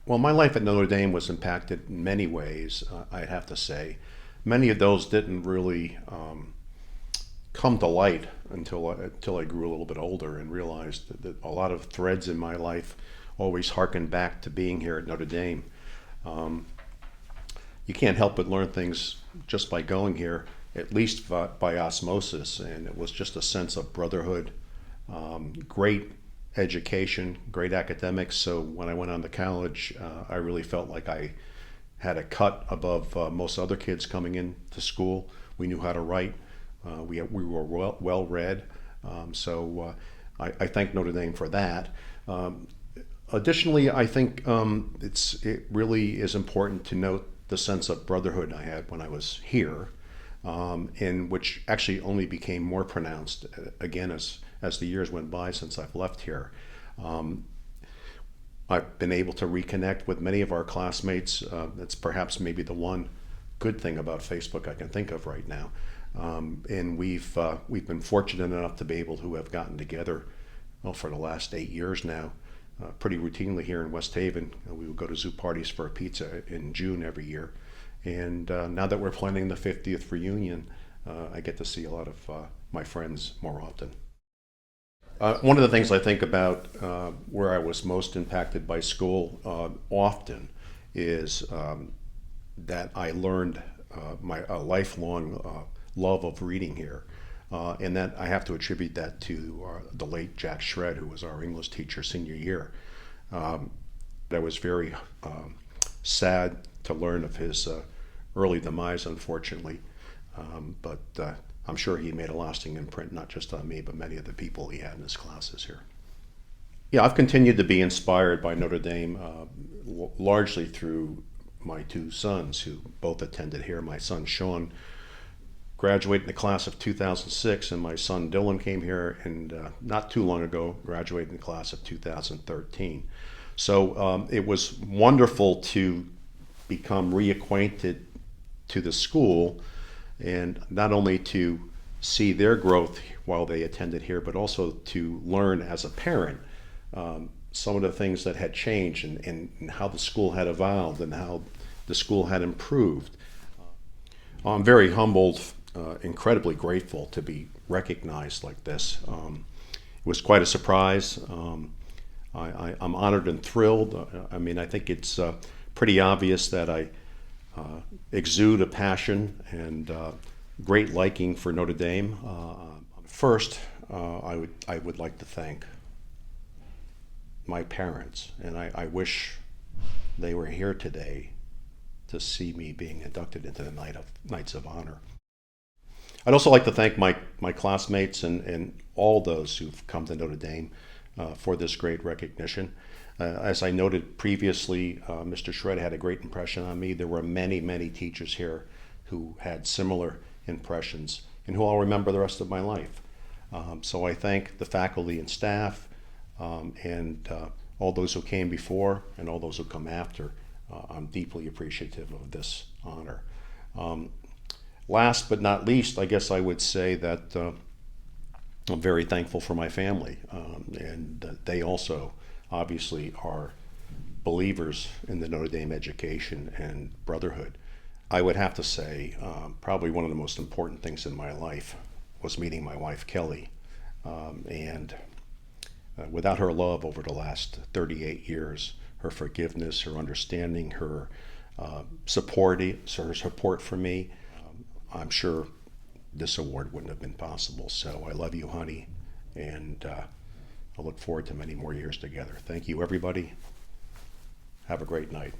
Well, my life at Notre Dame was impacted in many ways, I'd have to say. Many of those didn't really come to light until I grew a little bit older and realized that a lot of threads in my life always harken back to being here at Notre Dame. Um, you can't help but learn things just by going here, at least by osmosis, and it was just a sense of brotherhood, great education, great academics. So when I went on to college, I really felt like I had a cut above most other kids coming into school. We knew how to write. We were well read. I thank Notre Dame for that. Um, Additionally, I think it really is important to note the sense of brotherhood I had when I was here, and which actually only became more pronounced again as the years went by since I've left here. Um, I've been able to reconnect with many of our classmates. That's perhaps maybe the one good thing about Facebook I can think of right now. And we've been fortunate enough to be able to have gotten together, well, for the last 8 years now, pretty routinely here in West Haven. We would go to zoo parties for a pizza in June every year. And now that we're planning the 50th reunion, I get to see a lot of my friends more often. One of the things I think about where I was most impacted by school often is that I learned my a lifelong love of reading here. And that I have to attribute that to the late Jack Shred, who was our English teacher senior year. Um, I was very sad to learn of his early demise, unfortunately. But I'm sure he made a lasting imprint, not just on me, but many of the people he had in his classes here. Yeah, I've continued to be inspired by Notre Dame largely through my two sons, who both attended here. My son Sean graduated in the class of 2006, and my son Dylan came here, and not too long ago graduated in the class of 2013. So it was wonderful to become reacquainted to the school, and not only to see their growth while they attended here, but also to learn as a parent some of the things that had changed, and how the school had evolved and how the school had improved. I'm very humbled, incredibly grateful to be recognized like this. It was quite a surprise. I'm honored and thrilled. I mean, I think it's pretty obvious that I exude a passion and great liking for Notre Dame. First, I would like to thank my parents, and I wish they were here today to see me being inducted into the Knights of Honor. I'd also like to thank my classmates and all those who've come to Notre Dame for this great recognition. As I noted previously, Mr. Shred had a great impression on me. There were many, many teachers here who had similar impressions and who I'll remember the rest of my life. So I thank the faculty and staff and all those who came before and all those who come after. I'm deeply appreciative of this honor. Last but not least, I guess I would say that I'm very thankful for my family, and they also obviously are believers in the Notre Dame education and brotherhood. I would have to say probably one of the most important things in my life was meeting my wife, Kelly, and without her love over the last 38 years, her forgiveness, her understanding, her support for me, I'm sure this award wouldn't have been possible. So I love you, honey, and I look forward to many more years together. Thank you, everybody. Have a great night.